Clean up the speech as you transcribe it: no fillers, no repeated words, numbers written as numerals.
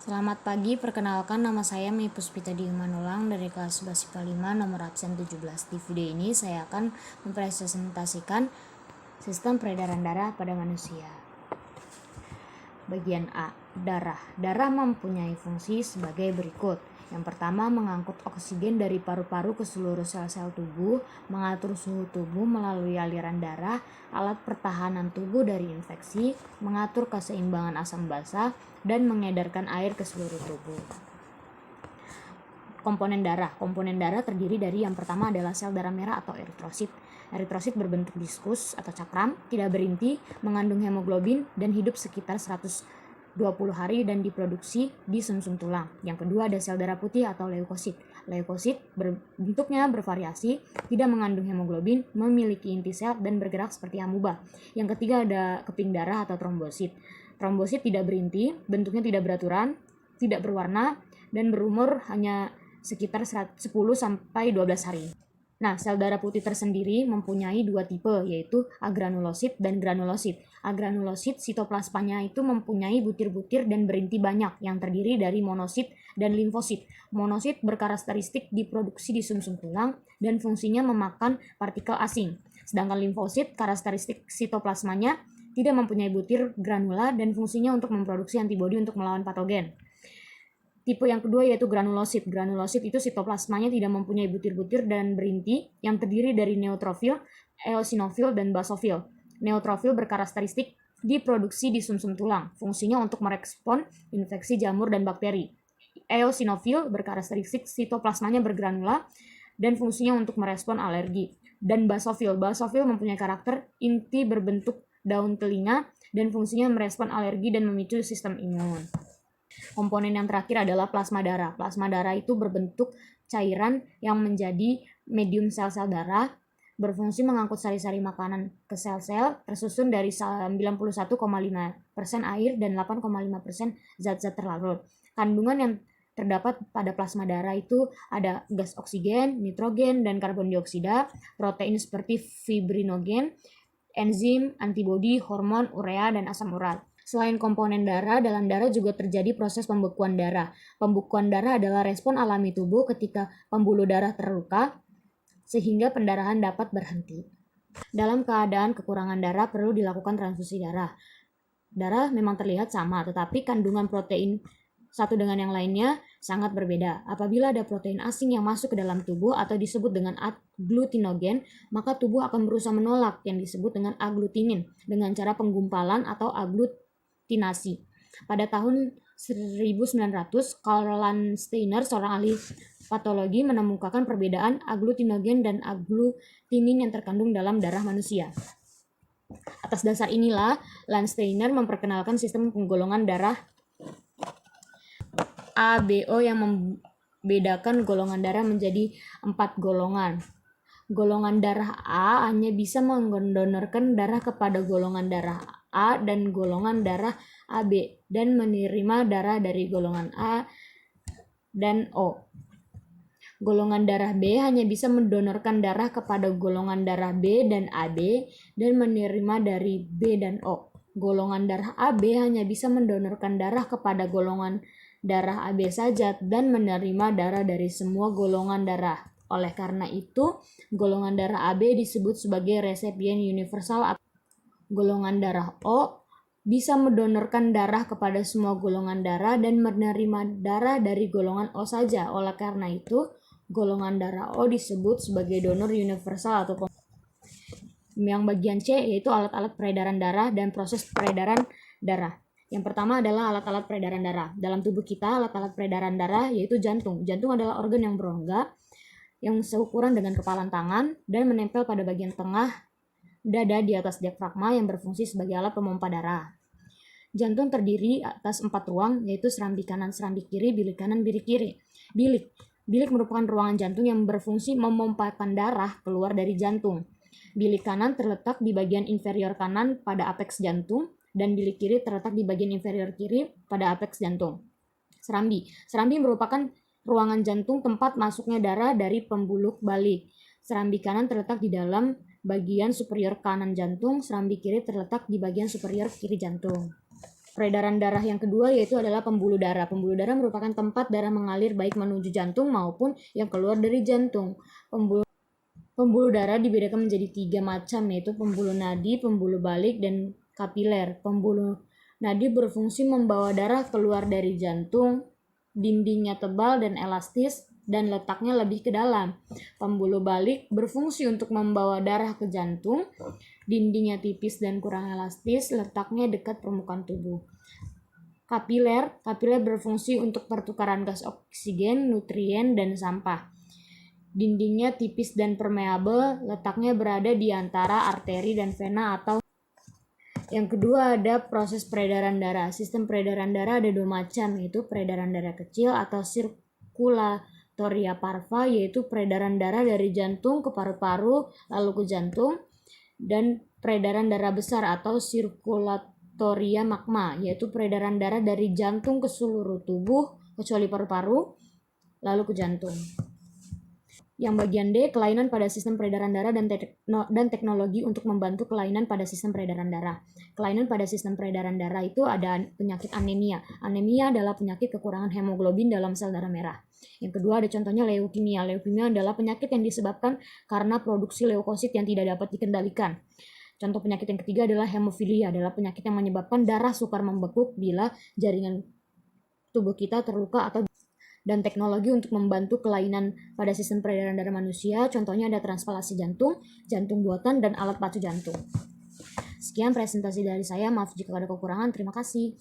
Selamat pagi, perkenalkan nama saya Mei Puspita Diumanulang dari kelas 11 IPA 5 nomor absen 17. Di video ini saya akan mempresentasikan sistem peredaran darah pada manusia. Bagian A, darah. Darah mempunyai fungsi sebagai berikut. Yang pertama, mengangkut oksigen dari paru-paru ke seluruh sel-sel tubuh, mengatur suhu tubuh melalui aliran darah, alat pertahanan tubuh dari infeksi, mengatur keseimbangan asam basa, dan mengedarkan air ke seluruh tubuh. Komponen darah. Komponen darah terdiri dari yang pertama adalah sel darah merah atau eritrosit. Eritrosit berbentuk diskus atau cakram, tidak berinti, mengandung hemoglobin, dan hidup sekitar 120 hari dan diproduksi di sumsum tulang. Yang kedua ada sel darah putih atau leukosit. Leukosit bentuknya bervariasi, tidak mengandung hemoglobin, memiliki inti sel dan bergerak seperti amuba. Yang ketiga ada keping darah atau trombosit. Trombosit tidak berinti, bentuknya tidak beraturan, tidak berwarna, dan berumur hanya sekitar 10-12 hari. Nah, sel darah putih tersendiri mempunyai dua tipe, yaitu agranulosit dan granulosit. Agranulosit sitoplasmanya itu mempunyai butir-butir dan berinti banyak yang terdiri dari monosit dan limfosit. Monosit berkarakteristik diproduksi di sumsum tulang dan fungsinya memakan partikel asing. Sedangkan limfosit karakteristik sitoplasmanya tidak mempunyai butir granula dan fungsinya untuk memproduksi antibodi untuk melawan patogen. Tipe yang kedua yaitu granulosit. Granulosit itu sitoplasmanya tidak mempunyai butir-butir dan berinti yang terdiri dari neutrofil, eosinofil, dan basofil. Neutrofil berkarakteristik diproduksi di sumsum tulang. Fungsinya untuk merespon infeksi jamur dan bakteri. Eosinofil berkarakteristik sitoplasmanya bergranula dan fungsinya untuk merespon alergi. Dan basofil mempunyai karakter inti berbentuk daun telinga dan fungsinya merespon alergi dan memicu sistem imun. Komponen yang terakhir adalah plasma darah. Plasma darah itu berbentuk cairan yang menjadi medium sel-sel darah, berfungsi mengangkut sari-sari makanan ke sel-sel, tersusun dari 91,5% air dan 8,5% zat-zat terlarut. Kandungan yang terdapat pada plasma darah itu ada gas oksigen, nitrogen, dan karbon dioksida, protein seperti fibrinogen, enzim, antibodi, hormon, urea, dan asam urat. Selain komponen darah, dalam darah juga terjadi proses pembekuan darah. Pembekuan darah adalah respon alami tubuh ketika pembuluh darah terluka, sehingga pendarahan dapat berhenti. Dalam keadaan kekurangan darah, perlu dilakukan transfusi darah. Darah memang terlihat sama, tetapi kandungan protein satu dengan yang lainnya sangat berbeda. Apabila ada protein asing yang masuk ke dalam tubuh atau disebut dengan agglutinogen, maka tubuh akan berusaha menolak yang disebut dengan agglutinin dengan cara penggumpalan atau agglutinasi. Pada tahun 1900, Karl Landsteiner, seorang ahli patologi, menemukan perbedaan agglutinogen dan agglutinin yang terkandung dalam darah manusia. Atas dasar inilah, Landsteiner memperkenalkan sistem penggolongan darah ABO yang membedakan golongan darah menjadi 4 golongan. Golongan darah A hanya bisa mendonorkan darah kepada golongan darah A dan golongan darah AB dan menerima darah dari golongan A dan O. Golongan darah B hanya bisa mendonorkan darah kepada golongan darah B dan AB dan menerima dari B dan O. Golongan darah AB hanya bisa mendonorkan darah kepada golongan darah AB saja dan menerima darah dari semua golongan darah. Oleh karena itu, golongan darah AB disebut sebagai resipien universal atau golongan darah O bisa mendonorkan darah kepada semua golongan darah dan menerima darah dari golongan O saja. Oleh karena itu, golongan darah O disebut sebagai donor universal atau yang bagian C yaitu alat-alat peredaran darah dan proses peredaran darah. Yang pertama adalah alat-alat peredaran darah. Dalam tubuh kita, alat-alat peredaran darah yaitu jantung. Jantung adalah organ yang berongga yang seukuran dengan kepalan tangan dan menempel pada bagian tengah dada di atas diafragma yang berfungsi sebagai alat pemompa darah. Jantung terdiri atas 4 ruang, yaitu serambi kanan, serambi kiri, bilik kanan, bilik kiri. Bilik merupakan ruangan jantung yang berfungsi memompakan darah keluar dari jantung. Bilik kanan terletak di bagian inferior kanan pada apeks jantung, dan bilik kiri terletak di bagian inferior kiri pada apeks jantung. Serambi merupakan ruangan jantung tempat masuknya darah dari pembuluh balik. Serambi kanan terletak di dalam bagian superior kanan jantung, serambi kiri terletak di bagian superior kiri jantung. peredaran darah yang kedua yaitu adalah pembuluh darah. Pembuluh darah merupakan tempat darah mengalir baik menuju jantung maupun yang keluar dari jantung. Pembuluh darah dibedakan menjadi 3 macam, yaitu pembuluh nadi, pembuluh balik, dan kapiler. Pembuluh nadi berfungsi membawa darah keluar dari jantung, dindingnya tebal dan elastis, dan letaknya lebih ke dalam. Pembuluh balik berfungsi untuk membawa darah ke jantung, dindingnya tipis dan kurang elastis, letaknya dekat permukaan tubuh. Kapiler berfungsi untuk pertukaran gas oksigen, nutrien, dan sampah. Dindingnya tipis dan permeabel, letaknya berada di antara arteri dan vena atau. Yang kedua ada proses peredaran darah. Sistem peredaran darah ada 2 macam, yaitu peredaran darah kecil atau sirkulatoria parva, yaitu peredaran darah dari jantung ke paru-paru lalu ke jantung, dan peredaran darah besar atau sirkulatoria magma, yaitu peredaran darah dari jantung ke seluruh tubuh kecuali paru-paru lalu ke jantung. Yang bagian D, kelainan pada sistem peredaran darah dan teknologi untuk membantu kelainan pada sistem peredaran darah. Kelainan pada sistem peredaran darah itu ada penyakit anemia. Anemia adalah penyakit kekurangan hemoglobin dalam sel darah merah. Yang kedua ada contohnya leukemia. Leukemia adalah penyakit yang disebabkan karena produksi leukosit yang tidak dapat dikendalikan. Contoh penyakit yang ketiga adalah hemofilia, adalah penyakit yang menyebabkan darah sukar membekuk bila jaringan tubuh kita terluka atau. Dan teknologi untuk membantu kelainan pada sistem peredaran darah manusia, contohnya ada transplantasi jantung, jantung buatan, dan alat pacu jantung. Sekian presentasi dari saya, maaf jika ada kekurangan, terima kasih.